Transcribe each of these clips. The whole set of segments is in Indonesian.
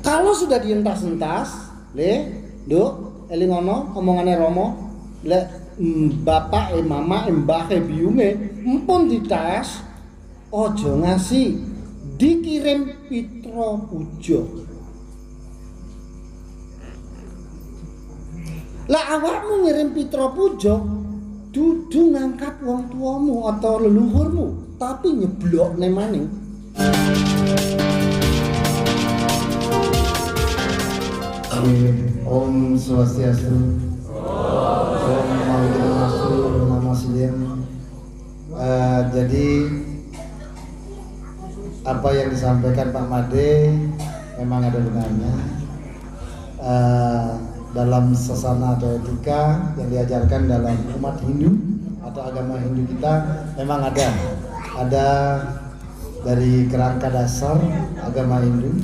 Kalau sudah dientas-entas, Nduk, elingono omongane Rama, lek bapak mama mbah biyunge empun ditas aja ngasih, dikirim pitra puja. Lah awakmu ngirim pitra puja dudu ngangkat wong tuamu atau leluhurmu, tapi nyeblokne maning. Amin. Om Swastiastu. Om Mangkunegaran Nama Silim. Jadi apa yang disampaikan Pak Made memang ada benarnya. Dalam sasana atau etika yang diajarkan dalam umat Hindu atau agama Hindu kita memang ada dari kerangka dasar agama Hindu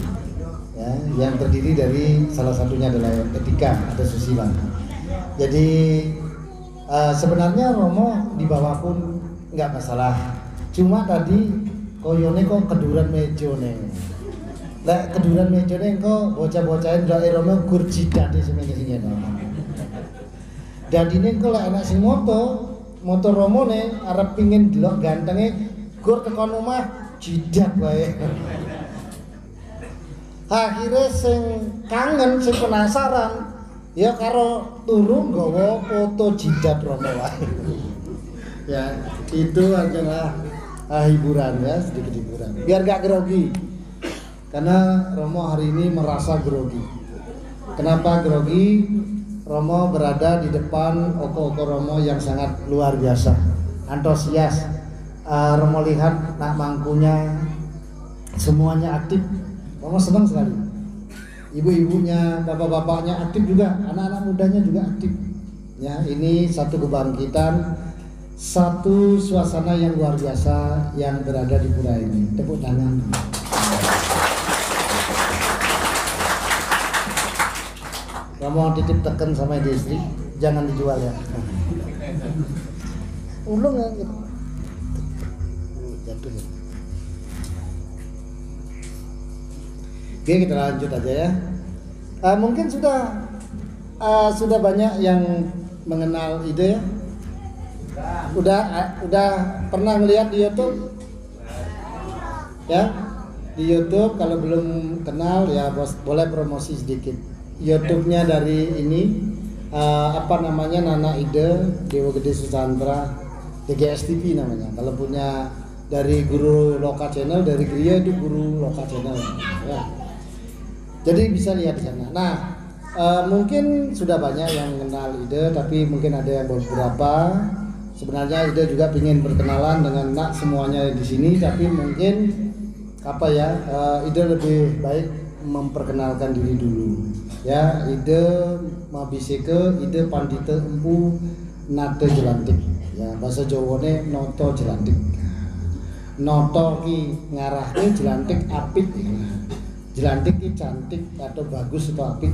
ya, yang terdiri dari salah satunya adalah etika atau susila. Jadi sebenarnya Romo di bawah pun nggak masalah, cuma tadi koyone kok keduran mejone. Lah keduran mejone engko bocah-bocahin ndelok Romo gur jidate semene sing ngene. Dadine engko lek ana sing moto Romone arep pingin delok gantenge gur tekan omah jidat wae. Akhire sing kangen sing penasaran ya karo turu nggawa foto jidat Romo wae. Ya, itu adalah hiburan ya, sedikit hiburan. Biar gak grogi. Karena Romo hari ini merasa grogi. Kenapa grogi? Romo berada di depan oko-oko Romo yang sangat luar biasa, antusias. Romo lihat nak mangkunya semuanya aktif. Romo senang sekali. Ibu-ibunya, bapak-bapaknya aktif juga, anak-anak mudanya juga aktif. Ya, ini satu kebangkitan, satu suasana yang luar biasa yang berada di pura ini. Tepuk tangan. Romo titip tekan sama istri, jangan dijual ya. Ulung ya gitu. Jatuh. Oke, kita lanjut aja ya. Mungkin sudah banyak yang mengenal ide ya. Udah pernah melihat di YouTube? Ya, di YouTube kalau belum kenal ya boleh promosi sedikit. YouTube-nya dari ini Nana Ide Dewa Gede Susantra DGS TV namanya. Kalau punya dari Guru Loka Channel, dari Gria itu Guru Loka Channel ya. Jadi bisa lihat di sana. Nah, mungkin sudah banyak yang mengenal Ide, tapi mungkin ada yang beberapa. Sebenarnya Ide juga ingin berkenalan dengan semuanya di sini, tapi mungkin Ide lebih baik memperkenalkan diri dulu. Ya, Ide mabiseke, Ide pandita empu nate jelantik. Ya, bahasa Jawane noto jelantik. Noto ki ngarahke, jelantik apik. Jelantik ki cantik atau bagus atau apik.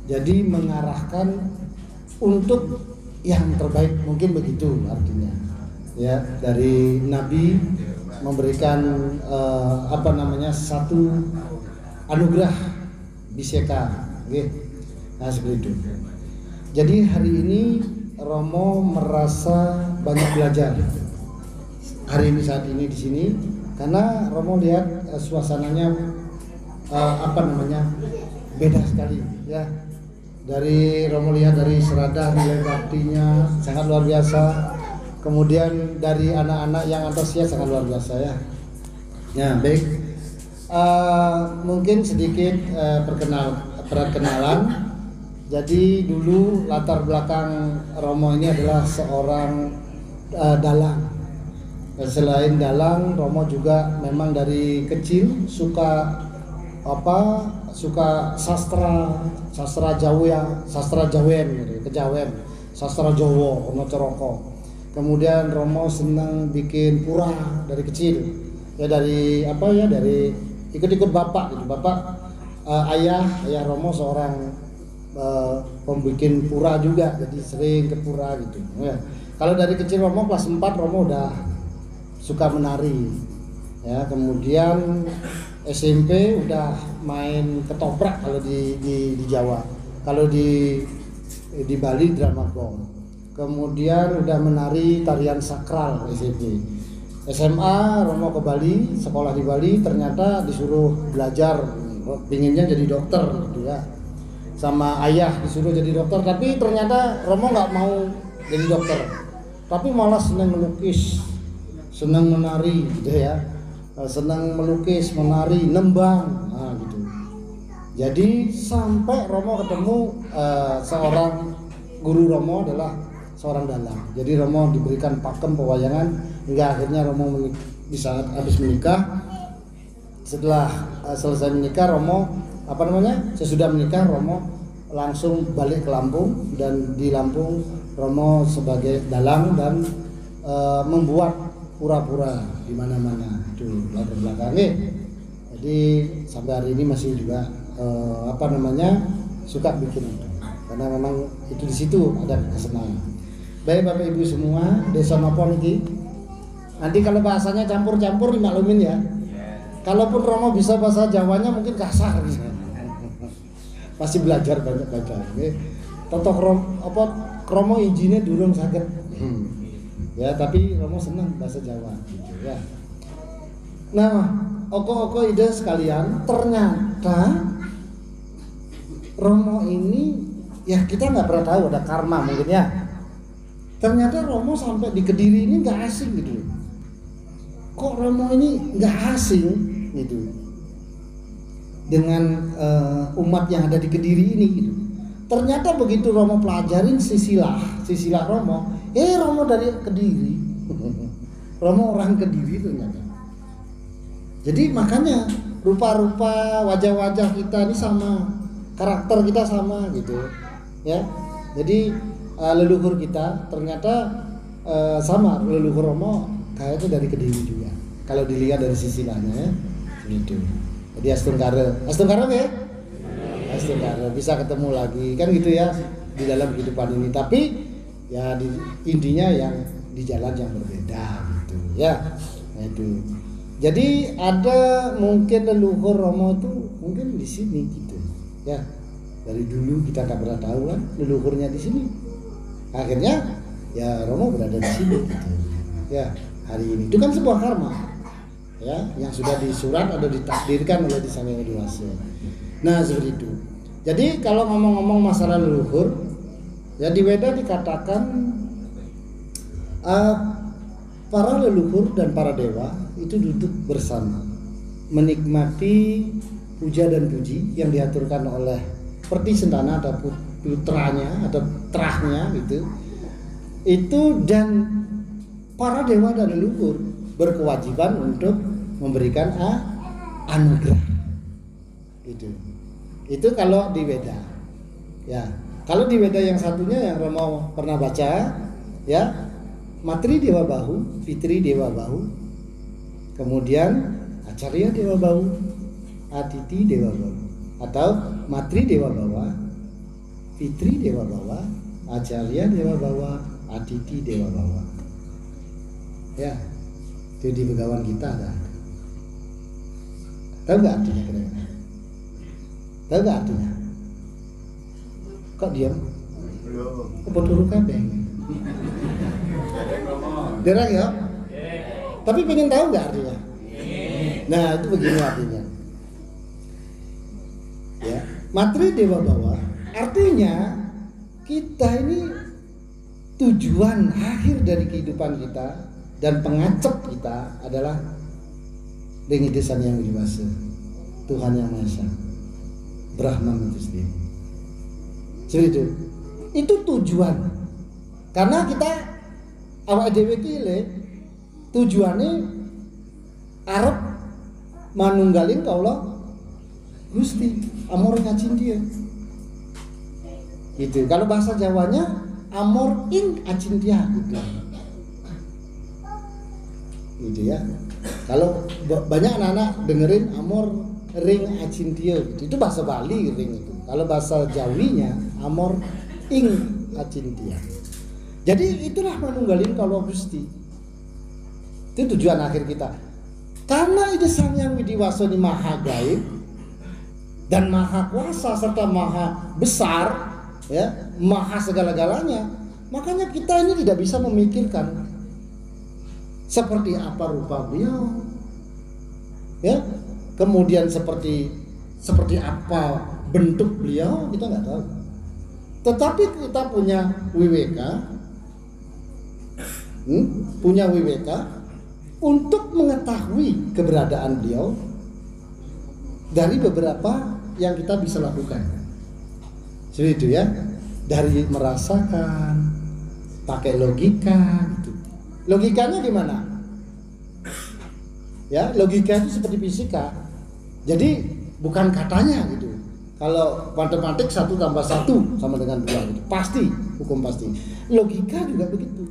Jadi mengarahkan untuk yang terbaik, mungkin begitu artinya. Ya, dari Nabi memberikan satu anugerah biseka. Oke. Nah, seperti itu. Jadi hari ini Romo merasa banyak belajar. Hari ini saat ini di sini karena Romo lihat suasananya beda sekali ya. Dari Romo lihat dari seradah nilai baktinya sangat luar biasa. Kemudian dari anak-anak yang antusias sangat luar biasa ya. Ya, baik. Mungkin sedikit perkenalan. Jadi dulu latar belakang Romo ini adalah seorang dalang. Selain dalang, Romo juga memang dari kecil suka sastra Jawa, sastra Jawem gitu, Kejawem, sastra Jawa, ono Coroko. Kemudian Romo senang bikin pura dari kecil. Ya dari ikut-ikut bapak gitu. Ayah Romo seorang pembikin pura juga, jadi sering ke pura gitu ya. Kalau dari kecil Romo kelas 4 Romo udah suka menari ya. Kemudian SMP udah main ketoprak kalau di Jawa. Kalau di Bali drama gong. Kemudian udah menari tarian sakral SMP. SMA Romo ke Bali, sekolah di Bali, ternyata disuruh belajar, pinginnya jadi dokter gitu ya. Sama ayah disuruh jadi dokter, tapi ternyata Romo nggak mau jadi dokter, tapi malah senang melukis, senang menari gitu ya, senang melukis, menari, nembang, nah gitu. Jadi sampai Romo ketemu seorang guru Romo adalah seorang dalang. Jadi Romo diberikan pakem pewayangan hingga akhirnya Romo di saat habis menikah. Setelah selesai menikah Romo sesudah menikah Romo langsung balik ke Lampung, dan di Lampung Romo sebagai dalang dan membuat pura-pura di mana-mana itu latar belakangnya. Jadi sampai hari ini masih juga suka bikin itu, karena memang itu di situ ada kesenangan. Baik Bapak Ibu semua, desa napa niki? Nanti kalau bahasanya campur-campur dimaklumin ya. Kalaupun Romo bisa bahasa Jawanya mungkin kasar gitu. Pasti belajar banyak-banyak. Totok Romo izinnya durung sakit. Ya, tapi Romo senang bahasa Jawa gitu ya. Nah, oko-oko ide sekalian, ternyata Romo ini ya kita nggak pernah tahu, ada karma mungkin ya. Ternyata Romo sampai di Kediri ini nggak asing gitu. Kok Romo ini nggak asing gitu dengan umat yang ada di Kediri ini gitu. Ternyata begitu Romo pelajarin sisilah Romo, Romo dari Kediri. Romo orang Kediri ternyata. Jadi makanya rupa-rupa wajah-wajah kita ini sama, karakter kita sama gitu ya. Jadi leluhur kita ternyata sama, leluhur Romo kayaknya dari Kediri juga. Kalau dilihat dari sisilahnya ya, gitu. Jadi Astungkara ya? Astungkara bisa ketemu lagi kan gitu ya di dalam kehidupan ini. Tapi ya intinya yang di jalan yang berbeda gitu ya. Nah, itu. Jadi ada mungkin leluhur Romo itu mungkin di sini gitu ya. Dari dulu kita nggak pernah tahu kan leluhurnya di sini. Akhirnya ya Romo berada di sini gitu. Ya, hari ini itu kan sebuah karma. Ya, yang sudah disurat atau ditakdirkan oleh Sang Hyang Widi Wasa. Nah, seperti itu. Jadi kalau ngomong-ngomong masalah leluhur, ya di Weda dikatakan para leluhur dan para dewa itu duduk bersama menikmati puja dan puji yang diaturkan oleh Perti Sentana atau putranya atau terahnya gitu. Itu dan para dewa dan leluhur berkewajiban untuk memberikan anugerah. Itu kalau di Weda. Ya, kalau di Weda yang satunya yang Romo pernah baca ya, Matri Dewa Bahu, Fitri Dewa Bahu, kemudian Acarya Dewa Bahu, Atiti Dewa Bahu, atau Matri Dewa Bawa, Fitri Dewa Bawa, Acarya Dewa Bawa, Atiti Dewa Bawa. Ya, itu di Begawan kita ada. Tahu nggak artinya kira-kira? Tahu nggak artinya? Kok diam? Apa turu kabeh? Derang ya? Tapi pengen tahu nggak artinya? Nah, itu begini artinya. Ya, Matri Dewa Bawa artinya kita ini tujuan akhir dari kehidupan kita dan pengacep kita adalah Dengi Sang Hyang Widi Wasa, Tuhan Yang Maha Esa, Brahman itu sendiri. Seperti itu tujuan. Karena kita awak dhewe iki tujuannya arep manunggalin kaula Gusti amor ngacindya. Gitu. Kalau bahasa Jawanya amor ing acindya gitu. Gitu ya. Kalau banyak anak-anak dengerin amor ring acindya gitu. Itu bahasa Bali ring itu. Kalau bahasa Jawinya amor ing acindya. Jadi itulah manunggalin kalau Gusti. Itu tujuan akhir kita. Karena itu Sang Hyang Widi Wasa ini maha gaib, dan maha kuasa serta maha besar, ya, maha segala-galanya. Makanya kita ini tidak bisa memikirkan seperti apa rupa beliau, ya, kemudian seperti apa bentuk beliau, kita nggak tahu. Tetapi kita punya WWK untuk mengetahui keberadaan beliau dari beberapa yang kita bisa lakukan. Seperti itu ya, dari merasakan, pakai logika gitu. Logikanya gimana? Ya, logika itu seperti fisika. Jadi bukan katanya gitu. Kalau matematik 1 tambah 1 sama dengan 2 gitu. Pasti, hukum pasti. Logika juga begitu.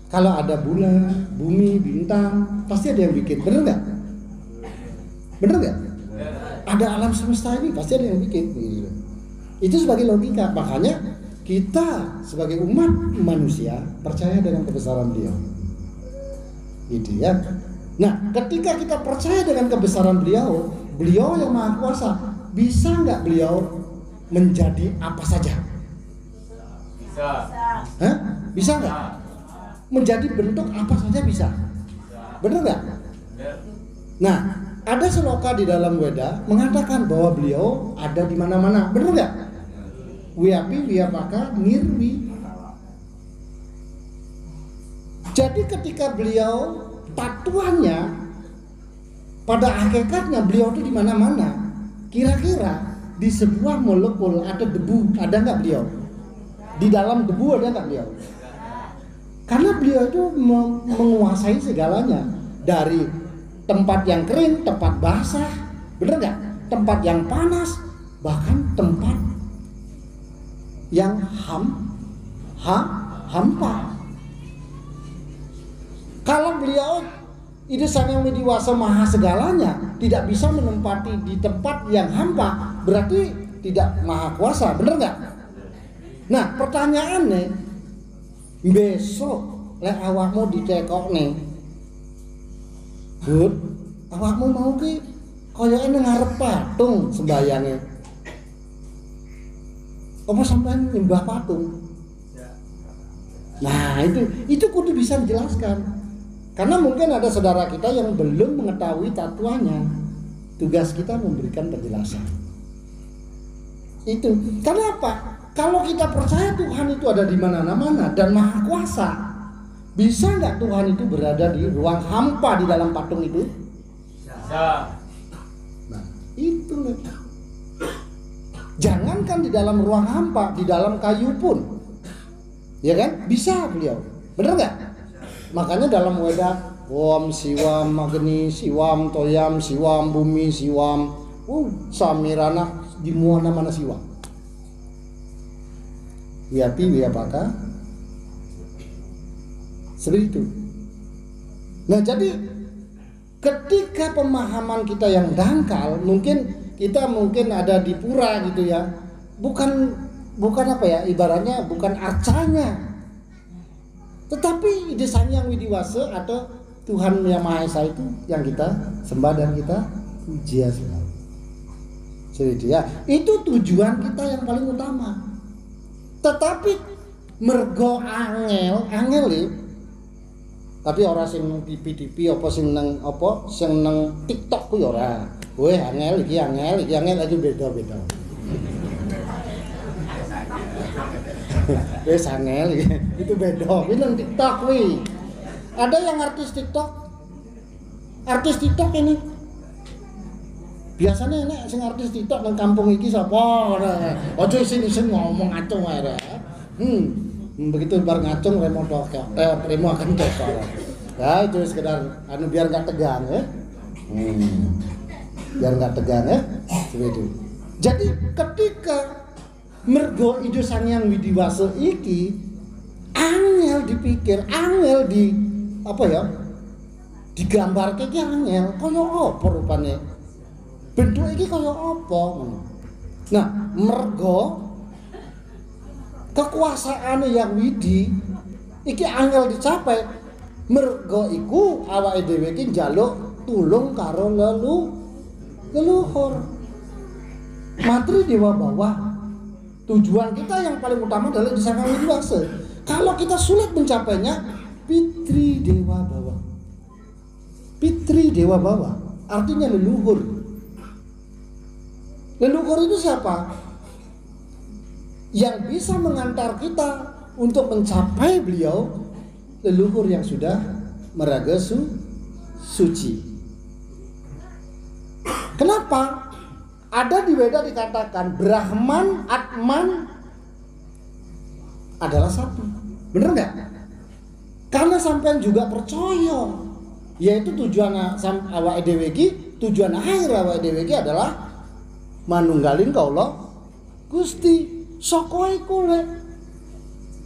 Kalau ada bulan, bumi, bintang, pasti ada yang bikin. Bener nggak? Bener nggak? Ada alam semesta ini pasti ada yang bikin. Gitu. Itu sebagai logika. Makanya kita sebagai umat manusia percaya dengan kebesaran beliau. Gitu ya. Nah, ketika kita percaya dengan kebesaran beliau, beliau yang maha kuasa, bisa nggak beliau menjadi apa saja? Bisa. Hah? Bisa nggak? Menjadi bentuk apa saja bisa. Benar nggak? Nah, ada seloka di dalam Weda mengatakan bahwa beliau ada di mana-mana. Benar nggak? Wiapi, wiapaka, nirwi. Jadi ketika beliau tatuannya, pada hakikatnya beliau itu di mana-mana. Kira-kira di sebuah molekul ada debu, ada nggak beliau? Di dalam debu ada nggak beliau? Karena beliau itu menguasai segalanya, dari tempat yang kering, tempat basah, bener nggak? Tempat yang panas, bahkan tempat yang hampa. Kalau beliau Ide Sang Yang Widiwasa maha segalanya, tidak bisa menempati di tempat yang hampa, berarti tidak maha kuasa, bener nggak? Nah, pertanyaannya, besok lek awakmu ditekokne, Bud, awakmu mau ki koyoke ngarep patung sembayange. Apa sampean nyembah patung? Nah, itu kudu bisa dijelaskan. Karena mungkin ada saudara kita yang belum mengetahui tatuannya. Tugas kita memberikan penjelasan. Itu. Kenapa? Kalau kita percaya Tuhan itu ada di mana-mana dan maha kuasa, bisa nggak Tuhan itu berada di ruang hampa di dalam patung itu? Bisa. Nah, itu loh. Jangankan di dalam ruang hampa, di dalam kayu pun, ya kan? Bisa beliau. Benar nggak? Makanya dalam Weda, Om Siwam Magni Siwam Toyam Siwam Bumi Siwam, Samirana di mana Siwam. Wiapi wiapaka. Seperti itu. Nah, jadi ketika pemahaman kita yang dangkal, mungkin ada di pura gitu ya. Bukan apa ya, ibaratnya bukan arcanya. Tetapi Ide Sang Yang Widiwasa atau Tuhan Yang Maha Esa itu yang kita sembah dan kita puji sekali. Jadi ya, itu tujuan kita yang paling utama. Tetapi mergo angel tapi orang sing nang TV apa sing nang TikTok ku ya ora. Kowe angel iki aja beda-beda. Wes angel itu beda. Kuwi nang TikTok kuwi. Ada yang artis TikTok ini. Biasanya nek sing artis TikTok nang kampung iki sapa? Ojo isin-isin ngomong acung ae. Begitu bar ngacung remo akan cocok. Ya itu sekedar biar enggak tegang ya. Biar enggak tegang ya. Seperti itu. Jadi ketika mergo Ide Sang Yang Widiwasa iki angel dipikir, angel digambarke iki angel kaya apa rupane? Bentuk iki kaya apa? Nah, mergo kekuasaane Yang Widi iki angel dicapai, mergo iku awake dhewe iki njaluk tulung karo leluhur. materi dewa bawah. Tujuan kita yang paling utama adalah di Sang Hyang Widiwasa. Kalau kita sulit mencapainya, pitri dewa bawah. Pitri dewa bawah artinya leluhur. Leluhur itu siapa? Yang bisa mengantar kita untuk mencapai beliau, leluhur yang sudah meraga suci. Kenapa? Ada di Weda dikatakan Brahman, Atman adalah satu. Bener nggak? Karena sampean juga percaya, yaitu tujuan awake dhewe iki, tujuan akhir awake dhewe iki adalah manunggalin kaula Gusti. Saka iku lek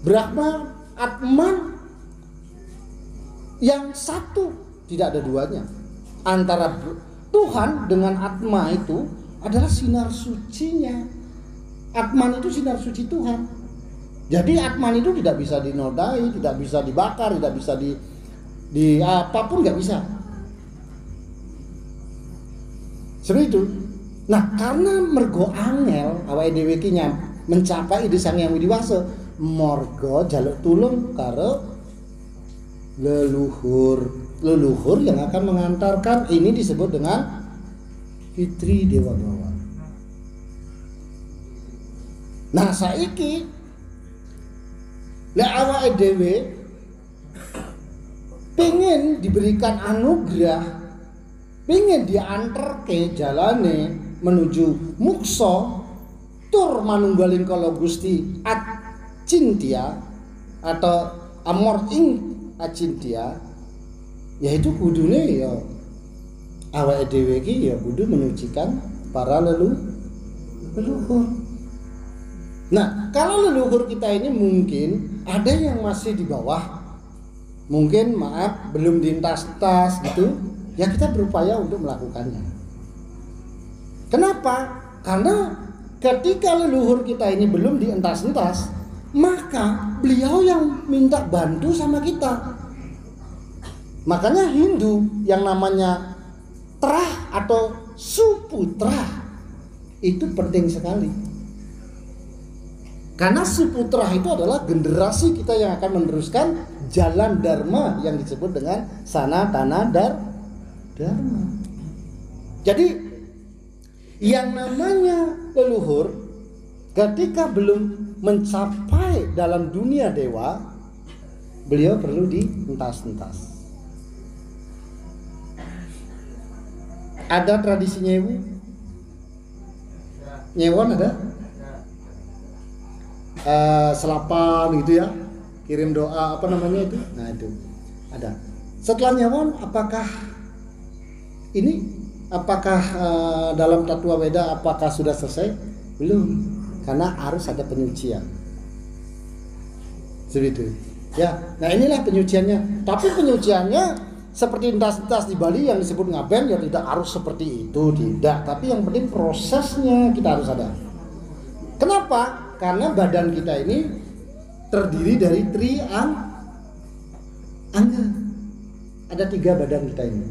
Brahman, Atman yang satu, tidak ada duanya. Antara Tuhan dengan Atma itu adalah sinar sucinya. Atman itu sinar suci Tuhan. Jadi Atman itu tidak bisa dinodai, tidak bisa dibakar, tidak bisa di apapun, nggak bisa. Seperti itu. Nah, karena mergo angel awake dhewe iki mencapai di Sang Hyang Widiwasa, marga jaluk tulung karo leluhur yang akan mengantarkan. Ini disebut dengan Pitri Dewa Bawah. Nah, saiki lek awake dhewe pengen diberikan anugerah, pengen dianterke jalane menuju muksa, tur manunggaling kala Gusti Acintya atau amor ing Acintya, yaitu kudune ya awake dhewe iki ya kudu menucikan para leluhur. Nah, kalau leluhur kita ini mungkin ada yang masih di bawah, mungkin maaf belum dientas-entas gitu, ya kita berupaya untuk melakukannya. Kenapa? Karena ketika leluhur kita ini belum dientas-entas, maka beliau yang minta bantu sama kita. Makanya Hindu yang namanya Trah atau Suputra itu penting sekali. Karena Suputra itu adalah generasi kita yang akan meneruskan jalan Dharma yang disebut dengan Sanatana Dharma. Jadi yang namanya leluhur ketika belum mencapai dalam dunia dewa, beliau perlu dientas-entas. Ada tradisi nyewon ada? Selapan gitu ya, kirim doa apa namanya itu? Nah itu ada. Setelah nyewon, apakah dalam Tattwa Weda apakah sudah selesai? Belum, karena harus ada penyucian. Seperti itu. Ya, nah inilah penyuciannya. Tapi penyuciannya seperti entas-entas di Bali yang disebut ngaben, ya tidak harus seperti itu, tidak. Tapi yang penting prosesnya kita harus ada. Kenapa? Karena badan kita ini terdiri dari triangga. Ada 3 badan kita ini.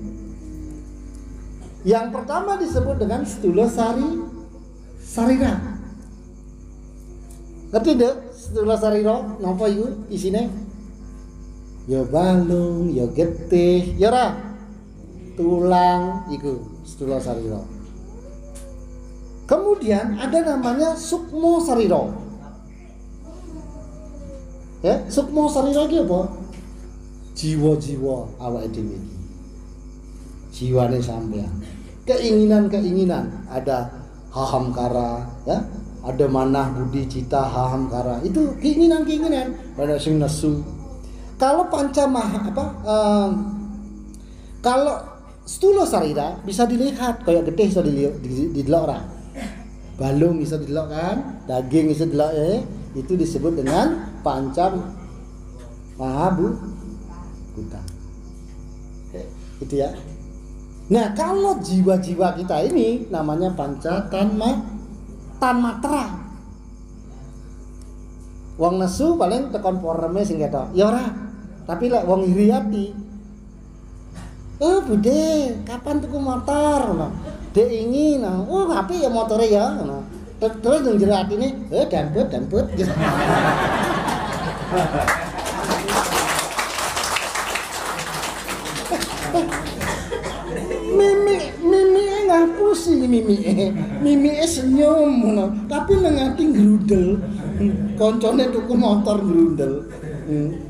Yang pertama disebut dengan Stula Sarira. Ngerti deh Stula Sarira? Napa iku isine? Ya balung, ya getih, ya ora? Tulang iku Stula Sarira. Kemudian ada namanya Sukmo Sarira. Ya, Sukmo Sarira iki apa? Jiwa-jiwa awake dhewe iki. Jiwane sampean. Keinginan-keinginan, ada hahamkara, ya. Ada manah, budi, cita, hahamkara. Itu keinginan-keinginan, ada sing nesu. Kalau kalau Stula Sarira bisa dilihat kayak getih bisa didelok ora? Balung bisa didelok kan? Daging bisa didelok itu disebut dengan panca mahabhuta. Itu ya. Nah, kalau jiwa-jiwa kita ini namanya panca tanmatra. Wong nesu paling tekon poreme sing ketok. Ya ora. Tapi lek wong iri ati. Oh, Bude, kapan tuku motor? Dek ingin. Oh, apik ya motore ya. Terus yang jero atine, dampet gitu. Mimi ngapusi mimi senyum ngono, tapi nang ati ngrudel. Koncone tuku motor ngrudel.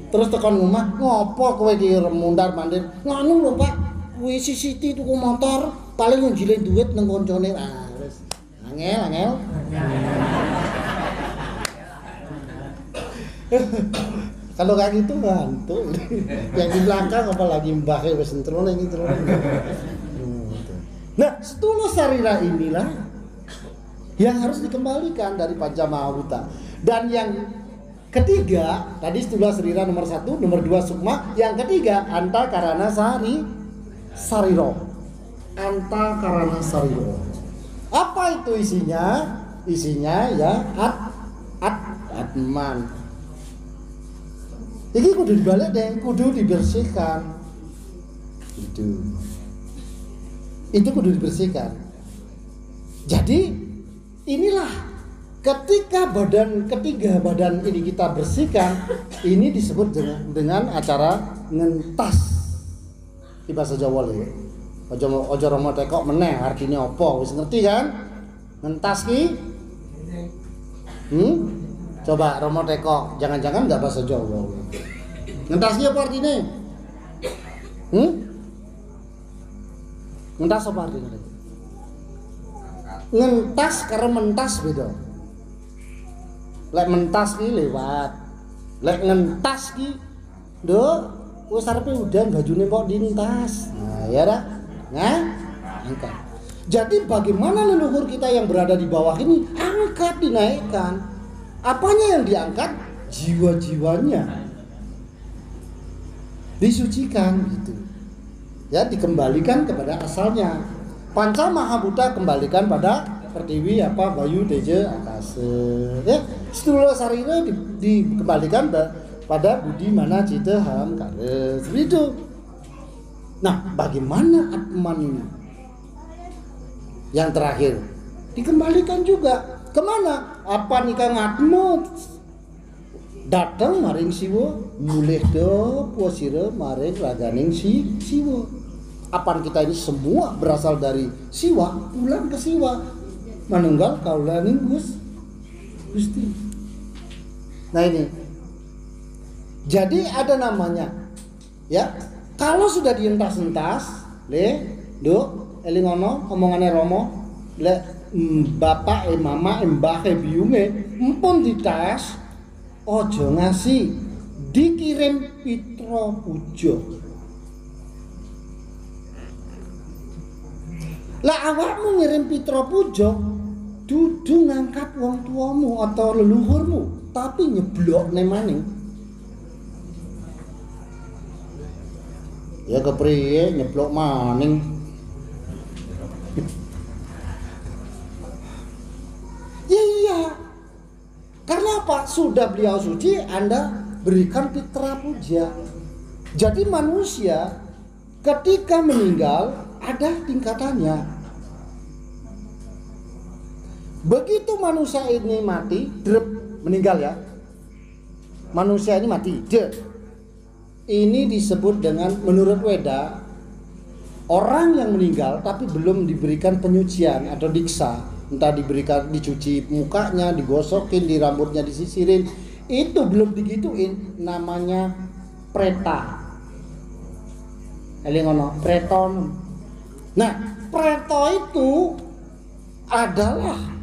Terus tekan omah, ngopo kowe iki mundar-mandir? Ngono lho, Pak. Kuwi Siti tuku motor, paling njile duit nang koncone. Ah, wis. Angel. Kalau kayak gitu ngantuk. Yang di belakang apalagi mbahnya wis entrone gitu. Nah, setulus sarira inilah yang harus dikembalikan dari Pancamahabhuta. Dan yang ketiga, tadi setulus sarira nomor 1, nomor 2 sukma, yang ketiga antakarana sariro. Antakarana sariro. Apa itu isinya? Isinya ya atman. Ini kudu dibalik deh, kudu dibersihkan. Itu kudu dibersihkan. Jadi inilah ketika ketiga badan ini kita bersihkan, ini disebut dengan acara ngentas. Di bahasa Jawa lho. Ojo romo tekok meneh artinya apa? Wis ngerti kan? Ngentas ki? Coba romo tekok, jangan-jangan enggak bahasa Jawa. Ngentas ki apa artinya? Ngentas apa artinya? Ngentas karo mentas beda. Lek mentas ki lewat. Lek ngentas ki wis arepe udan bajune kok dintas. Nah, ya dah. Nah, angkat. Jadi bagaimana leluhur kita yang berada di bawah ini angkat, dinaikkan. Apanya yang diangkat? Jiwa-jiwanya. Disucikan gitu. Ya, dikembalikan kepada asalnya. Pancamahabhuta kembalikan pada Pertiwi, Bayu, Teja, Akasa. Ya, setulus sarira dikembalikan pada Budi, Mana, Cita, Ham, Kara. Seperti itu. Nah, bagaimana Atman ini? Yang terakhir dikembalikan juga kemana? Apa nikah ngatmu? Datang maring siwa, mulih do puasira maring raganing siwa. Apaan kita ini semua berasal dari siwa, pulang ke siwa. Manunggal kaulaning Gusti. Nah ini. Jadi ada namanya. Ya. Kalau sudah dientas-entas, eling ono omongane Romo, bapak mama mbah biunge empun ditas ojo ngasih, dikirim pitra puja. Lah awakmu ngirim pitra puja dudu ngangkat wong tuamu atau leluhurmu, tapi nyeblok maning. Ya kepriye nyeblok maning. Ya iya. Karena apa? Sudah beliau suci, Anda berikan pitra puja. Jadi manusia ketika meninggal ada tingkatannya. Begitu manusia ini mati, meninggal ya. Manusia ini mati, ini disebut dengan menurut Weda orang yang meninggal tapi belum diberikan penyucian atau diksa, entah diberikan dicuci mukanya, digosokin, di rambutnya disisirin, itu belum digituin, namanya preta. Elingono preton. Nah, preto itu adalah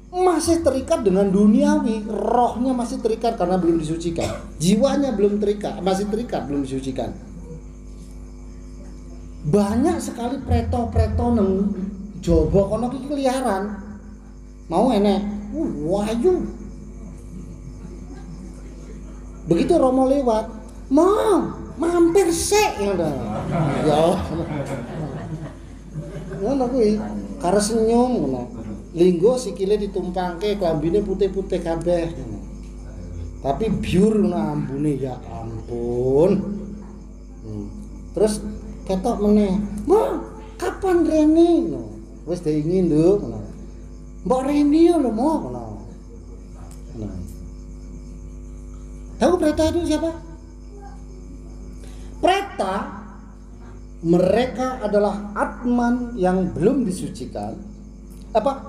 masih terikat dengan duniawi, rohnya masih terikat karena belum disucikan, jiwanya belum terikat, masih terikat belum disucikan. Banyak sekali preto nang Jawa kono iki keliaran, mau enek, wayu. Begitu Romo lewat, mau mampir sek ngono. Ya. Ngono kuwi, karo senyum ngono. Linggo sikile ditumpangke, klambine putih-putih kabeh. Tapi biur ambune ya ampun. Terus ketok meneh, "Ma, kapan rene?" Wis diingin, Nduk. Mbak Rini lo mau kenal. Nah. Tahu Preta itu siapa? Preta mereka adalah atman yang belum disucikan.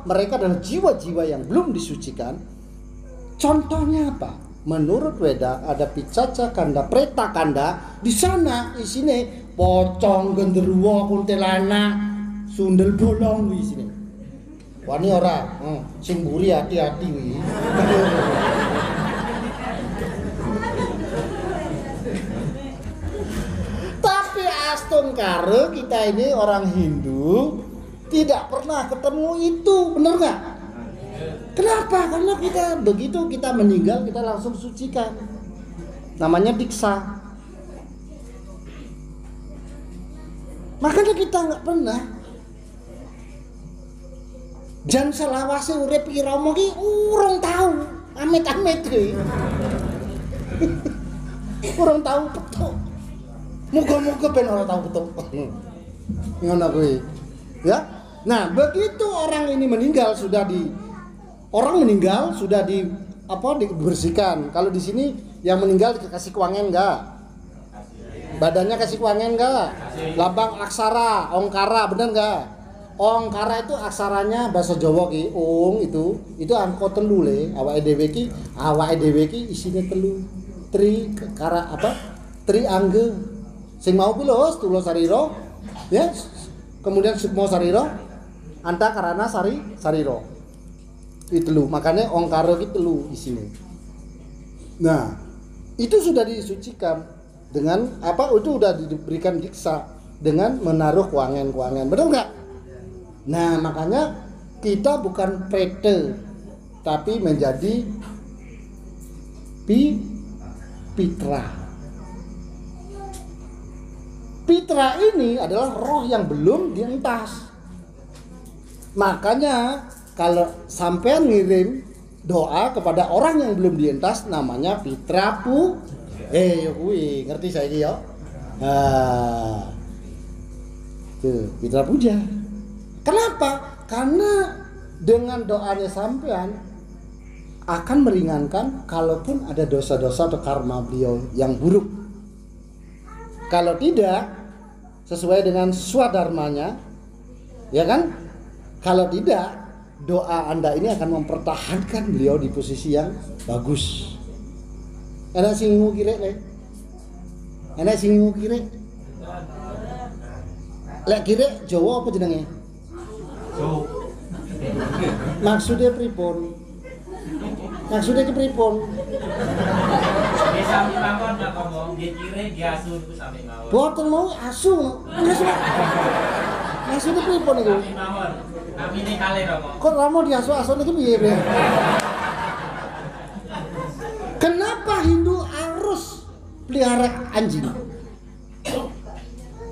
Mereka adalah jiwa-jiwa yang belum disucikan. Contohnya apa? Menurut Weda ada Picaca Kanda, Preta Kanda. Di sana isine pocong, genderuwo, kuntilanak, sundel bolong di sini. Wani ora, sing mburi hati-hati wi. Tapi astungkare kita ini orang Hindu tidak pernah ketemu itu, bener nggak? Kenapa? Karena kita begitu kita meninggal kita langsung sucikan. Namanya diksa. Makanya kita nggak pernah. Jan selawase urip irama ki urung tahu, amit-amit ki. Urung tahu betul. Muga-muga ben ora tahu betul. Ngono kuwi. Ya. Nah, begitu orang ini meninggal sudah dibersihkan. Kalau di sini yang meninggal dikasih kewangen enggak? Badannya kasih kewangen enggak? Lambang aksara, ongkara, benar enggak? Ongkara itu aksaranya bahasa Jawa ki, ong itu angka telu le, awake dhewe ki isine telu. Tri kara apa? Tri angge. Sing mau ku lho Stula Sarira, ya. Kemudian Sukma Sarira, Anta Karana Sarira. Itu telu, makanya ongkara ki telu isine. Nah, itu sudah disucikan dengan apa? Itu sudah diberikan diksa dengan menaruh kewangen-kewangen. Benar enggak? Nah, makanya kita bukan prete tapi menjadi pitra. Pitra ini adalah roh yang belum dientas. Makanya kalau sampean ngirim doa kepada orang yang belum dientas namanya pitra yo kuwi, ngerti saiki ya? Tuh, pitra puja. Kenapa? Karena dengan doanya sampean akan meringankan kalaupun ada dosa-dosa atau karma beliau yang buruk. Kalau tidak sesuai dengan swadharmanya, ya kan? Kalau tidak, doa Anda ini akan mempertahankan beliau di posisi yang bagus. Enak sing ngingu kire le. Enak sing ngingu kire. Lek kire Jawa apa jenenge? Maksudnya pripun? Maksudnya ke pripun? Bisa mawon nak ngomong dia kire dia asu ku sampe mawon. Boten mau asu. Maksudnya pripun iku? Sami mawon. Namine kale Rama. Kok Rama diasu-asu iki piye, Bre? Kenapa Hindu harus pelihara anjing?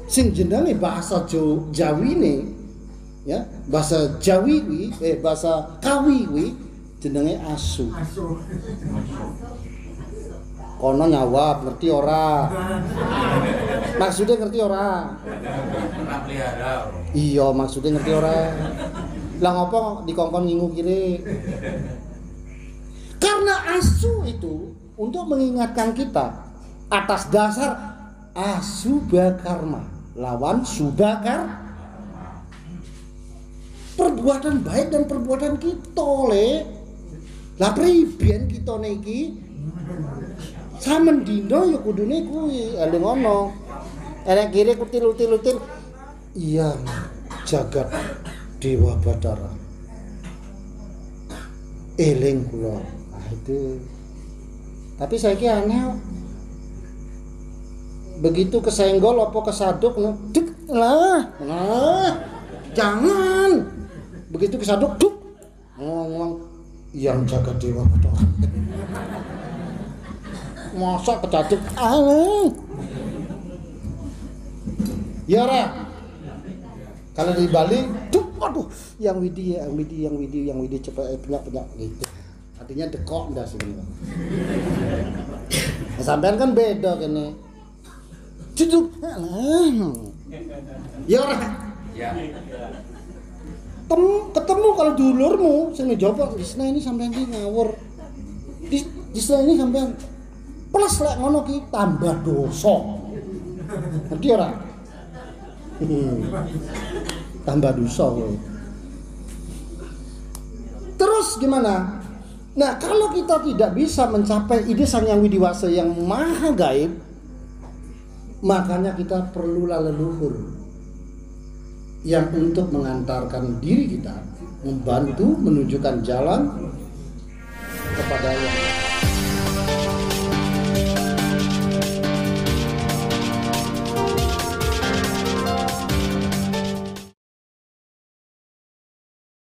Sing jenenge bahasa Jawine, ya, bahasa Jawi bahasa Kawi kuwi jenenge asu. Kono nyawab ngerti ora? Maksudnya ngerti ora? Ora pelihara. Iya, maksudnya ngerti ora? Lah ngopo dikongkon ngingu kiri? Karena asu itu untuk mengingatkan kita atas dasar asubha karma lawan subakar perbuatan baik dan perbuatan kita le. Lah pribien kita niki samen dina ya kudune kuwi eling ngono. Enek kire kutil-util iya jagat Dewa Batara. Eling kula. Nah itu. Tapi saiki aneh. Begitu kesenggol apa kesaduk duk lah. Jangan. Begitu kesaduk duk. Ngomong yang jaga Dewa Batara. Masa kecaduk ya ora. Kalau di Bali duk waduh yang widi cepet penyak gitu. Artinya dekok ndak sih. Nah, sampean kan beda kene. Cuduk. Ya ora. Ya. ketemu kalau dulurmu sing njaba disna ini sampean iki ngawur. Disna ini sampean plus lek ngono ki tambah dosa. Ngerti ora? Tambah dosa kowe. Terus gimana? Nah, kalau kita tidak bisa mencapai ide Sang Yang Widiwasa yang maha gaib, makanya kita perlulah leluhur yang untuk mengantarkan diri kita, membantu menunjukkan jalan kepada yang